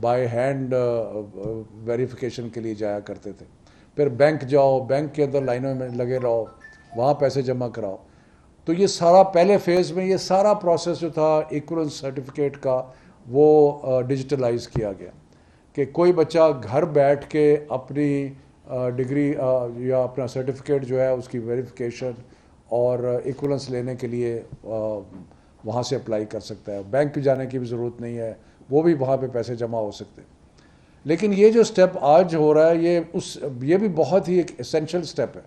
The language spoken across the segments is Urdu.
بائی ہینڈ ویریفیکیشن کے لیے جایا کرتے تھے. پھر بینک جاؤ, بینک کے اندر لائنوں میں لگے رہو, وہاں پیسے جمع کراؤ. تو یہ سارا پہلے فیز میں یہ سارا پروسیس جو تھا ایکولنس سرٹیفکیٹ کا وہ ڈیجیٹلائز کیا گیا کہ کوئی بچہ گھر بیٹھ کے اپنی ڈگری یا اپنا سرٹیفکیٹ جو ہے اس کی ویریفیکیشن اور ایکولنس لینے کے لیے وہاں سے اپلائی کر سکتا ہے. بینک جانے کی بھی ضرورت نہیں ہے, وہ بھی وہاں پہ پیسے جمع ہو سکتے ہیں. لیکن یہ جو سٹیپ آج ہو رہا ہے یہ بھی بہت ہی ایک اسینشل سٹیپ ہے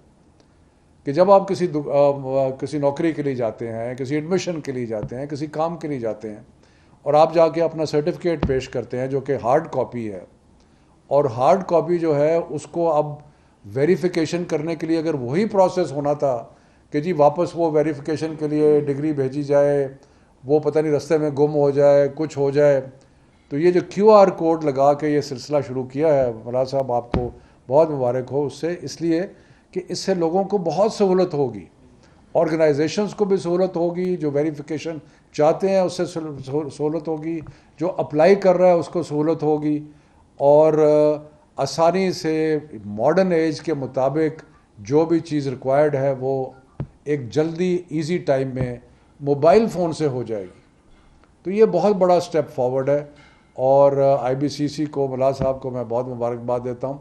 کہ جب آپ کسی نوکری کے لیے جاتے ہیں, کسی ایڈمیشن کے لیے جاتے ہیں, کسی کام کے لیے جاتے ہیں اور آپ جا کے اپنا سرٹیفکیٹ پیش کرتے ہیں جو کہ ہارڈ کاپی ہے, اور ہارڈ کاپی جو ہے اس کو اب ویریفیکیشن کرنے کے لیے اگر وہی پروسیس ہونا تھا کہ جی واپس وہ ویریفیکیشن کے لیے ڈگری بھیجی جائے, وہ پتہ نہیں رستے میں گم ہو جائے, کچھ ہو جائے. تو یہ جو کیو آر کوڈ لگا کے یہ سلسلہ شروع کیا ہے مولانا صاحب, آپ کو بہت مبارک ہو اس سے, اس لیے کہ اس سے لوگوں کو بہت سہولت ہوگی, آرگنائزیشنز کو بھی سہولت ہوگی, جو ویریفیکیشن چاہتے ہیں اس سے سہولت ہوگی, جو اپلائی کر رہا ہے اس کو سہولت ہوگی, اور آسانی سے ماڈرن ایج کے مطابق جو بھی چیز ریکوائرڈ ہے وہ ایک جلدی ایزی ٹائم میں موبائل فون سے ہو جائے گی. تو یہ بہت بڑا سٹیپ فارورڈ ہے, اور آئی بی سی سی کو, ملا صاحب کو میں بہت مبارکباد دیتا ہوں.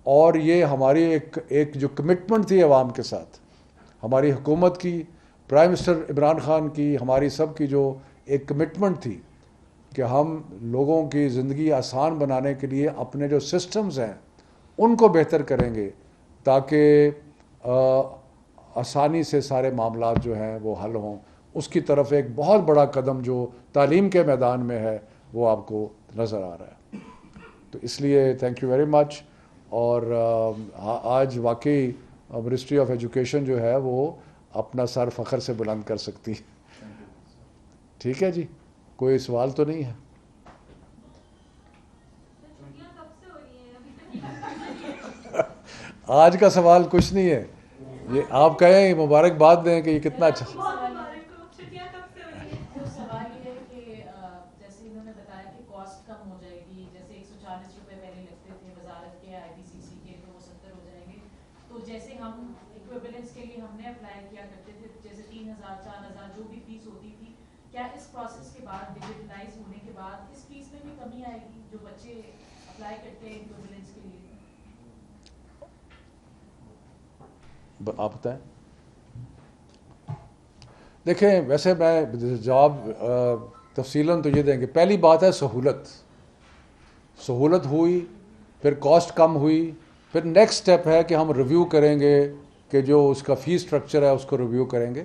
اور یہ ہماری ایک جو کمٹمنٹ تھی عوام کے ساتھ, ہماری حکومت کی, پرائم منسٹر عمران خان کی, ہماری سب کی جو ایک کمٹمنٹ تھی کہ ہم لوگوں کی زندگی آسان بنانے کے لیے اپنے جو سسٹمز ہیں ان کو بہتر کریں گے تاکہ آسانی سے سارے معاملات جو ہیں وہ حل ہوں. اس کی طرف ایک بہت بڑا قدم جو تعلیم کے میدان میں ہے وہ آپ کو نظر آ رہا ہے. تو اس لیے تھینک یو ویری مچ. اور آج واقعی منسٹری آف ایجوکیشن جو ہے وہ اپنا سر فخر سے بلند کر سکتی ہے. ٹھیک ہے جی, کوئی سوال تو نہیں ہے؟ آج کا سوال کچھ نہیں ہے, یہ آپ کہیں مبارکباد دیں کہ یہ کتنا اچھا. جیسے ہم ایکویولنس کے لیے ہم نے اپلائی کیا کرتے تھے, جیسے 3,000 4,000 جو بھی فیس ہوتی تھی, کیا اس پروسیس کے بعد ڈیجیٹلائز ہونے کے بعد اس فیس میں بھی کمی آئے گی جو بچے اپلائی کرتے ہیں ایکویولنس کے لیے؟ آپ بتائیں. دیکھیں ویسے میں جواب تفصیلاً تو یہ دیں گے. پہلی بات ہے سہولت ہوئی, پھر کاسٹ کم ہوئی, پھر نیکسٹ سٹیپ ہے کہ ہم ریویو کریں گے کہ جو اس کا فی سٹرکچر ہے اس کو ریویو کریں گے.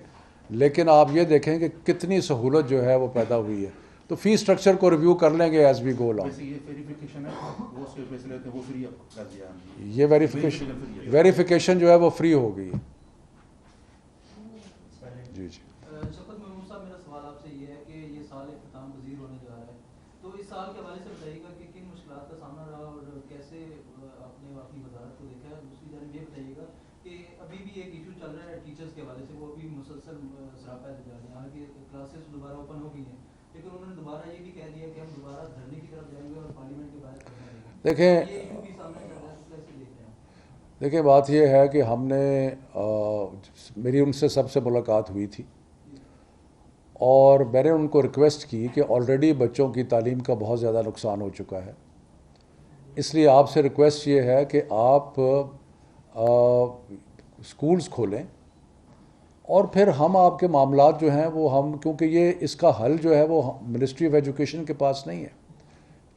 لیکن آپ یہ دیکھیں کہ کتنی سہولت جو ہے وہ پیدا ہوئی ہے, تو فی سٹرکچر کو ریویو کر لیں گے ایز وی گو along. یہ ویریفیکیشن جو ہے وہ فری ہو گئی. جی جی. شفقت محمود صاحب, میرا سوال آپ سے یہ ہے کہ یہ سال اختتام پذیر ہونے جا رہا ہے, تو اس سال کے حوالے سے بتائیے گا کہ کن مشکلات کا سامنا رہا اور کیسے آپ نے اپنی وزارت کو دیکھا ہے. دوسری جانب یہ بتائیے گا کہ ابھی بھی ایک ایشو چل رہا ہے ٹیچرس کے حوالے سے, وہ ابھی مسلسل سراپا جا رہے ہیں. حالانکہ کلاسز دوبارہ اوپن ہو گئی ہیں, لیکن انہوں نے دوبارہ یہ بھی کہہ دیا کہ ہم دوبارہ دھرنے کی طرف جائیں گے اور پارلیمنٹ کے باہر کرنا رہے گا. دیکھیں یہ ایشو بھی سامنے چل رہا ہے, کیسے دیکھ رہے ہیں آپ؟ دیکھیں بات یہ ہے کہ ہم نے میری ان سے سب سے ملاقات ہوئی تھی, اور میں نے ان کو ریکویسٹ کی کہ آلریڈی بچوں کی تعلیم کا بہت زیادہ نقصان ہو چکا ہے, اس لیے آپ سے ریکویسٹ یہ ہے کہ آپ اسکولز کھولیں, اور پھر ہم آپ کے معاملات جو ہیں وہ ہم, کیونکہ یہ اس کا حل جو ہے وہ منسٹری آف ایجوکیشن کے پاس نہیں ہے,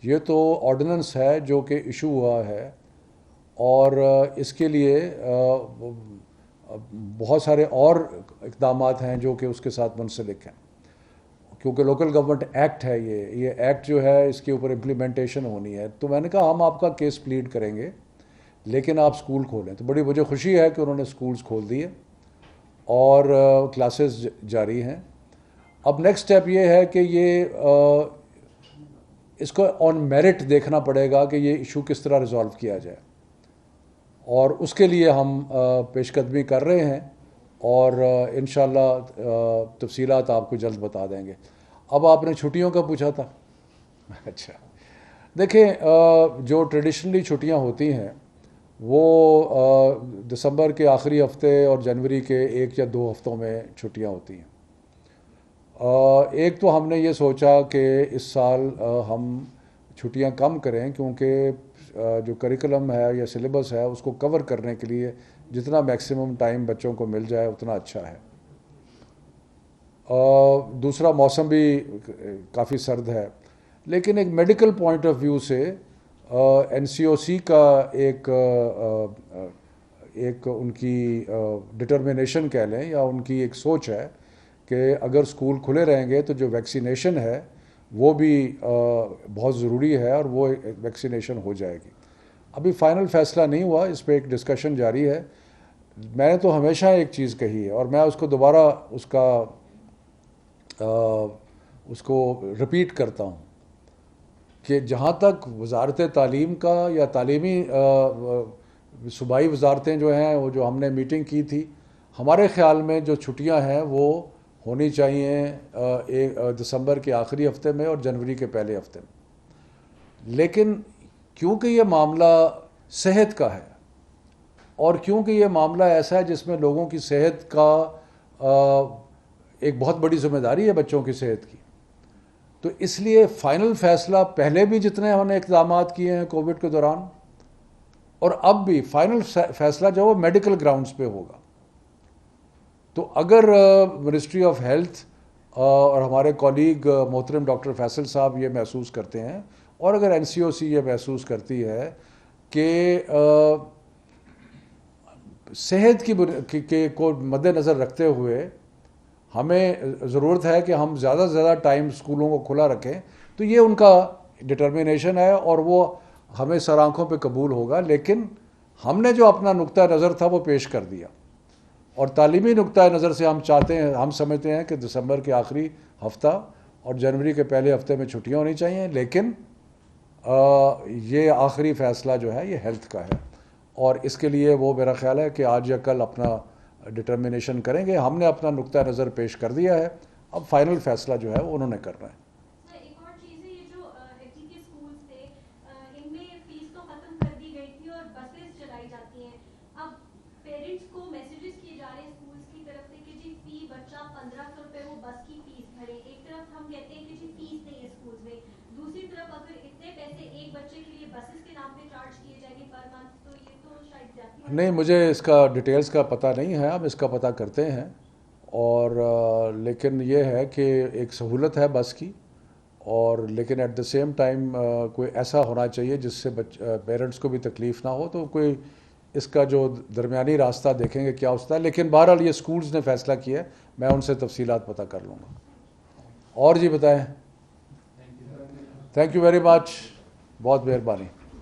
یہ تو آرڈیننس ہے جو کہ ایشو ہوا ہے, اور اس کے لیے بہت سارے اور اقدامات ہیں جو کہ اس کے ساتھ منسلک ہیں, کیونکہ لوکل گورنمنٹ ایکٹ ہے یہ ایکٹ جو ہے اس کے اوپر امپلیمنٹیشن ہونی ہے. تو میں نے کہا ہم آپ کا کیس پلیڈ کریں گے لیکن آپ اسکول کھولیں. تو بڑی مجھے خوشی ہے کہ انہوں نے اسکولز کھول دیے اور کلاسز جاری ہیں. اب نیکسٹ سٹیپ یہ ہے کہ یہ اس کو آن میرٹ دیکھنا پڑے گا کہ یہ ایشو کس طرح ریزالو کیا جائے, اور اس کے لیے ہم پیش قدمی کر رہے ہیں, اور انشاءاللہ تفصیلات آپ کو جلد بتا دیں گے. اب آپ نے چھٹیوں کا پوچھا تھا. اچھا, دیکھیں جو ٹریڈیشنلی چھٹیاں ہوتی ہیں وہ دسمبر کے آخری ہفتے اور جنوری کے 1 یا 2 ہفتوں میں چھٹیاں ہوتی ہیں. ایک تو ہم نے یہ سوچا کہ اس سال ہم چھٹیاں کم کریں کیونکہ جو کریکولم ہے یا سلیبس ہے اس کو کور کرنے کے لیے جتنا میکسیمم ٹائم بچوں کو مل جائے اتنا اچھا ہے. دوسرا موسم بھی کافی سرد ہے، لیکن ایک میڈیکل پوائنٹ آف ویو سے این سی او سی کا ایک ان کی ڈٹرمنیشن کہہ لیں یا ان کی ایک سوچ ہے کہ اگر اسکول کھلے رہیں گے تو جو ویکسینیشن ہے وہ بھی بہت ضروری ہے اور وہ ویکسینیشن ہو جائے گی. ابھی فائنل فیصلہ نہیں ہوا، اس پہ ایک ڈسکشن جاری ہے. میں نے تو ہمیشہ ایک چیز کہی ہے اور میں اس کو دوبارہ اس کو رپیٹ کرتا ہوں کہ جہاں تک وزارت تعلیم کا یا تعلیمی صوبائی وزارتیں جو ہیں وہ جو ہم نے میٹنگ کی تھی، ہمارے خیال میں جو چھٹیاں ہیں وہ ہونی چاہیے دسمبر کے آخری ہفتے میں اور جنوری کے پہلے ہفتے میں. لیکن کیونکہ یہ معاملہ صحت کا ہے اور کیونکہ یہ معاملہ ایسا ہے جس میں لوگوں کی صحت کا ایک بہت بڑی ذمہ داری ہے بچوں کی صحت کی، تو اس لیے فائنل فیصلہ پہلے بھی جتنے ہم نے اقدامات کیے ہیں کووڈ کے دوران اور اب بھی فائنل فیصلہ جو وہ میڈیکل گراؤنڈز پہ ہوگا. تو اگر منسٹری آف ہیلتھ اور ہمارے کولیگ محترم ڈاکٹر فیصل صاحب یہ محسوس کرتے ہیں اور اگر این سی او سی یہ محسوس کرتی ہے کہ صحت کی کو مد نظر رکھتے ہوئے ہمیں ضرورت ہے کہ ہم زیادہ سے زیادہ ٹائم اسکولوں کو کھلا رکھیں، تو یہ ان کا ڈٹرمنیشن ہے اور وہ ہمیں سر آنکھوں پہ قبول ہوگا. لیکن ہم نے جو اپنا نقطہ نظر تھا وہ پیش کر دیا اور تعلیمی نقطہ نظر سے ہم سمجھتے ہیں کہ دسمبر کے آخری ہفتہ اور جنوری کے پہلے ہفتے میں چھٹیاں ہونی چاہیے. لیکن یہ آخری فیصلہ جو ہے یہ ہیلتھ کا ہے اور اس کے لیے وہ میرا خیال ہے کہ آج یا کل اپنا ڈٹرمنیشن کریں گے. ہم نے اپنا نقطہ نظر پیش کر دیا ہے، اب فائنل فیصلہ جو ہے وہ انہوں نے کرنا ہے. ایک اور چیز ہے، یہ جو ایف ٹی کے اسکولز تھے ان میں فیس تو ختم کر دی گئی تھی اور بسز چلائی جاتی ہیں. اب پیرنٹس کو میسیجز کیے جا رہے ہیں اسکولز کی طرف سے کہ جی فی بچہ 1500 روپے وہ بس کی فیس بھرے. ایک طرف ہم کہتے ہیں کہ جی فیس نہیں ہے اسکولز میں، دوسری طرف اگر اتنے پیسے ایک بچے کے لیے بسز کے نام پہ چارج کیے جائیں گے پر منتھ تو یہ تو شاید زیادتی ہے. نہیں، مجھے اس کا ڈیٹیلز کا پتہ نہیں ہے، ہم اس کا پتہ کرتے ہیں. اور لیکن یہ ہے کہ ایک سہولت ہے بس کی، اور لیکن ایٹ دا سیم ٹائم کوئی ایسا ہونا چاہیے جس سے پیرنٹس کو بھی تکلیف نہ ہو. تو کوئی اس کا جو درمیانی راستہ دیکھیں گے کیا ہوتا ہے. لیکن بہرحال یہ اسکولز نے فیصلہ کیا ہے، میں ان سے تفصیلات پتہ کر لوں گا. اور جی بتائیں. تھینک یو ویری مچ، بہت مہربانی.